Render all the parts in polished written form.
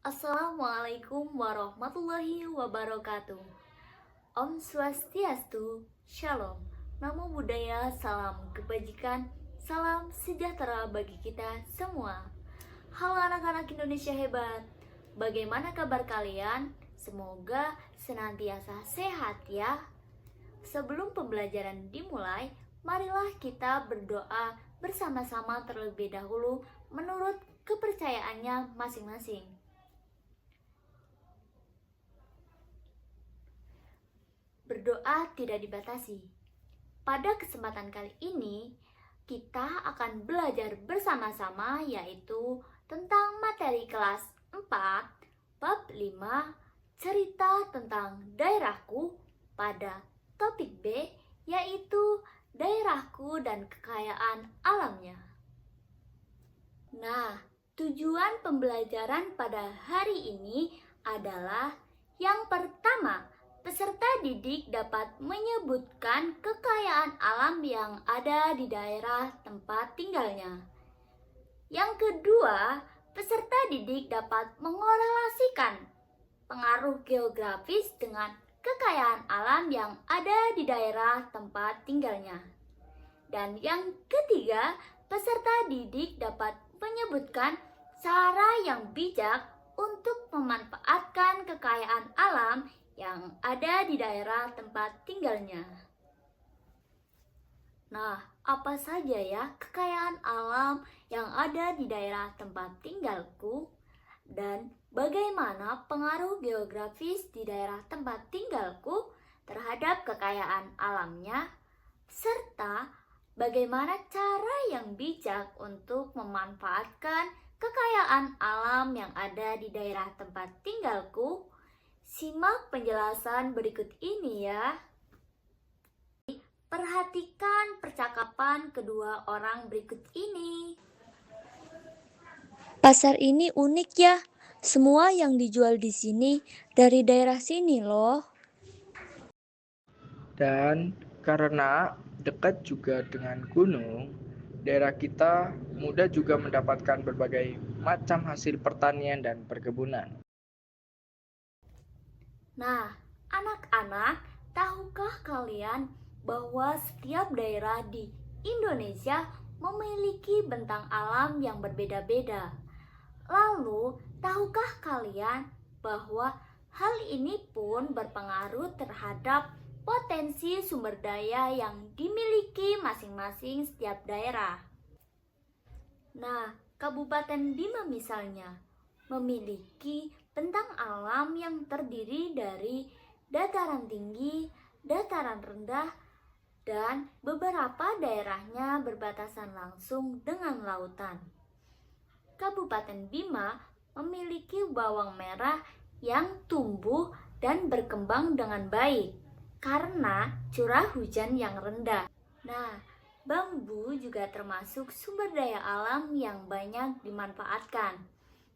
Assalamualaikum warahmatullahi wabarakatuh. Om Swastiastu, Shalom. Namo Buddhaya, salam kebajikan, salam sejahtera bagi kita semua. Halo anak-anak Indonesia hebat, bagaimana kabar kalian? Semoga senantiasa sehat ya. Sebelum pembelajaran dimulai, marilah kita berdoa bersama-sama terlebih dahulu menurut kepercayaannya masing-masing. Berdoa tidak dibatasi. Pada kesempatan kali ini, kita akan belajar bersama-sama yaitu tentang materi kelas 4, bab 5, cerita tentang daerahku pada topik B, yaitu daerahku dan kekayaan alamnya. Nah, tujuan pembelajaran pada hari ini adalah yang pertama, peserta didik dapat menyebutkan kekayaan alam yang ada di daerah tempat tinggalnya. Yang kedua, peserta didik dapat mengorelasikan pengaruh geografis dengan kekayaan alam yang ada di daerah tempat tinggalnya. Dan yang ketiga, peserta didik dapat menyebutkan cara yang bijak untuk memanfaatkan kekayaan alam yang ada di daerah tempat tinggalnya. Nah, apa saja ya kekayaan alam yang ada di daerah tempat tinggalku? Dan bagaimana pengaruh geografis di daerah tempat tinggalku terhadap kekayaan alamnya? Serta bagaimana cara yang bijak untuk memanfaatkan kekayaan alam yang ada di daerah tempat tinggalku? Simak penjelasan berikut ini ya. Perhatikan percakapan kedua orang berikut ini. Pasar ini unik ya. Semua yang dijual di sini dari daerah sini loh. Dan karena dekat juga dengan gunung, daerah kita mudah juga mendapatkan berbagai macam hasil pertanian dan perkebunan. Nah, anak-anak, tahukah kalian bahwa setiap daerah di Indonesia memiliki bentang alam yang berbeda-beda? Lalu, tahukah kalian bahwa hal ini pun berpengaruh terhadap potensi sumber daya yang dimiliki masing-masing setiap daerah? Nah, Kabupaten Bima misalnya memiliki bentang alam yang terdiri dari dataran tinggi, dataran rendah, dan beberapa daerahnya berbatasan langsung dengan lautan. Kabupaten Bima memiliki bawang merah yang tumbuh dan berkembang dengan baik karena curah hujan yang rendah. Nah, bambu juga termasuk sumber daya alam yang banyak dimanfaatkan.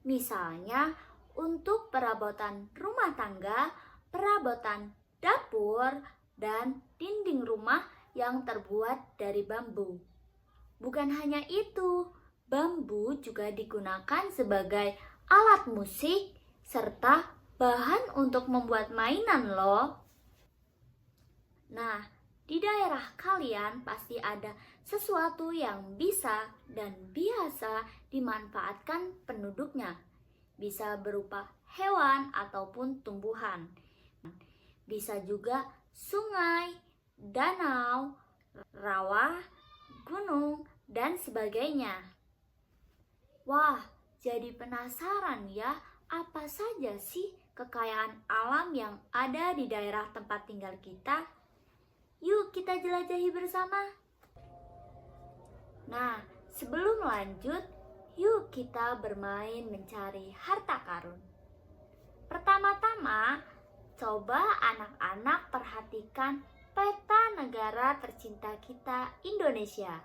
Misalnya untuk perabotan rumah tangga, perabotan dapur, dan dinding rumah yang terbuat dari bambu. Bukan hanya itu, bambu juga digunakan sebagai alat musik serta bahan untuk membuat mainan loh. Nah, di daerah kalian pasti ada sesuatu yang bisa dan biasa dimanfaatkan penduduknya. Bisa berupa hewan ataupun tumbuhan. Bisa juga sungai, danau, rawa, gunung, dan sebagainya. Wah, jadi penasaran ya, apa saja sih kekayaan alam yang ada di daerah tempat tinggal kita? Yuk kita jelajahi bersama. Nah, sebelum lanjut, yuk kita bermain mencari harta karun. Pertama-tama, coba anak-anak perhatikan peta negara tercinta kita, Indonesia.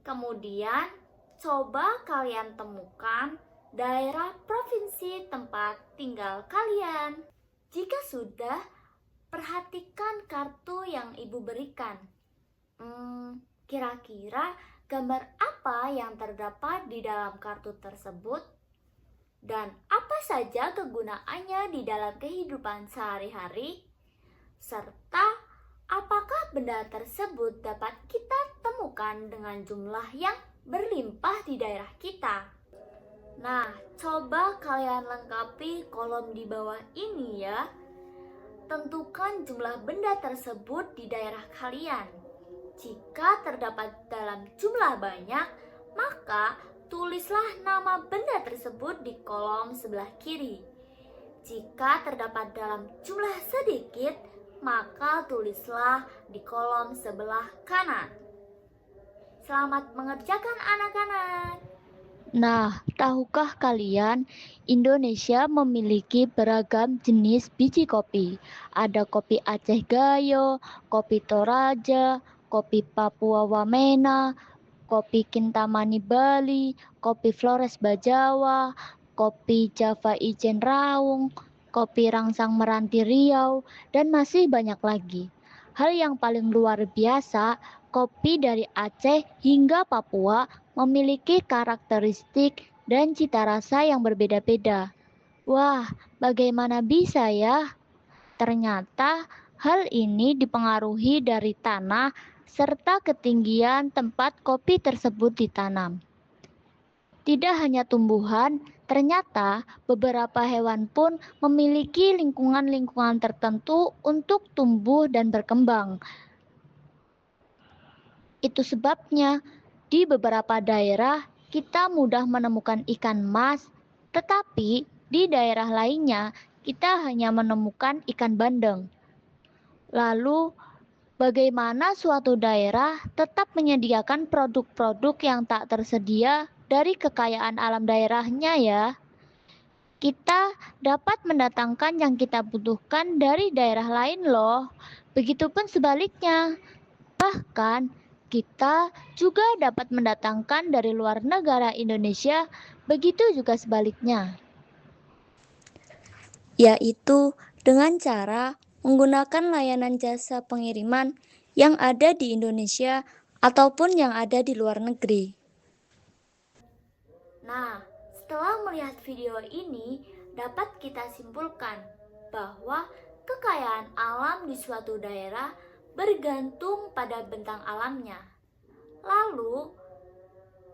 Kemudian, coba kalian temukan daerah provinsi tempat tinggal kalian. Jika sudah, perhatikan kartu yang ibu berikan. Kira-kira gambar apa yang terdapat di dalam kartu tersebut? dan apa saja kegunaannya di dalam kehidupan sehari-hari, serta apakah benda tersebut dapat kita temukan dengan jumlah yang berlimpah di daerah kita. Nah, coba kalian lengkapi kolom di bawah ini ya. Tentukan jumlah benda tersebut di daerah kalian. Jika terdapat dalam jumlah banyak, maka tulislah nama benda tersebut di kolom sebelah kiri. Jika terdapat dalam jumlah sedikit, maka tulislah di kolom sebelah kanan. Selamat mengerjakan anak-anak. Nah, tahukah kalian, Indonesia memiliki beragam jenis biji kopi. Ada kopi Aceh Gayo, kopi Toraja, kopi Papua Wamena, kopi Kintamani Bali, kopi Flores Bajawa, kopi Java Ijen Raung, kopi Rangsang Meranti Riau, dan masih banyak lagi. Hal yang paling luar biasa, kopi dari Aceh hingga Papua memiliki karakteristik dan cita rasa yang berbeda-beda. Wah, bagaimana bisa ya? Ternyata hal ini dipengaruhi dari tanah serta ketinggian tempat kopi tersebut ditanam. Tidak hanya tumbuhan, ternyata beberapa hewan pun memiliki lingkungan-lingkungan tertentu untuk tumbuh dan berkembang. Itu sebabnya di beberapa daerah kita mudah menemukan ikan mas, tetapi di daerah lainnya kita hanya menemukan ikan bandeng. Lalu, bagaimana suatu daerah tetap menyediakan produk-produk yang tak tersedia dari kekayaan alam daerahnya ya? Kita dapat mendatangkan yang kita butuhkan dari daerah lain loh. Begitupun sebaliknya. Bahkan, kita juga dapat mendatangkan dari luar negara Indonesia, begitu juga sebaliknya. Yaitu dengan cara menggunakan layanan jasa pengiriman yang ada di Indonesia ataupun yang ada di luar negeri. Nah, setelah melihat video ini, dapat kita simpulkan bahwa kekayaan alam di suatu daerah bergantung pada bentang alamnya. Lalu,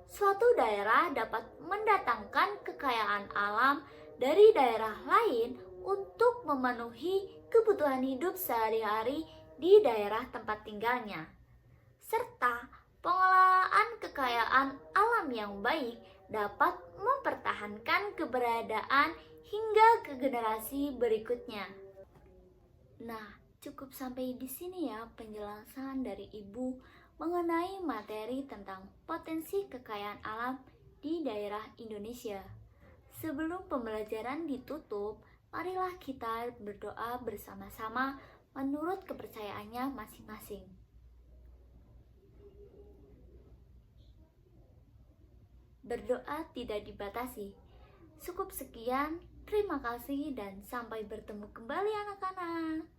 suatu daerah dapat mendatangkan kekayaan alam dari daerah lain untuk memenuhi kebutuhan hidup sehari-hari di daerah tempat tinggalnya, serta pengelolaan kekayaan alam yang baik dapat mempertahankan keberadaan hingga ke generasi berikutnya. Nah, cukup sampai di sini ya penjelasan dari Ibu mengenai materi tentang potensi kekayaan alam di daerah Indonesia. Sebelum pembelajaran ditutup, marilah kita berdoa bersama-sama menurut kepercayaannya masing-masing. Berdoa tidak dibatasi. Cukup sekian, terima kasih dan sampai bertemu kembali anak-anak.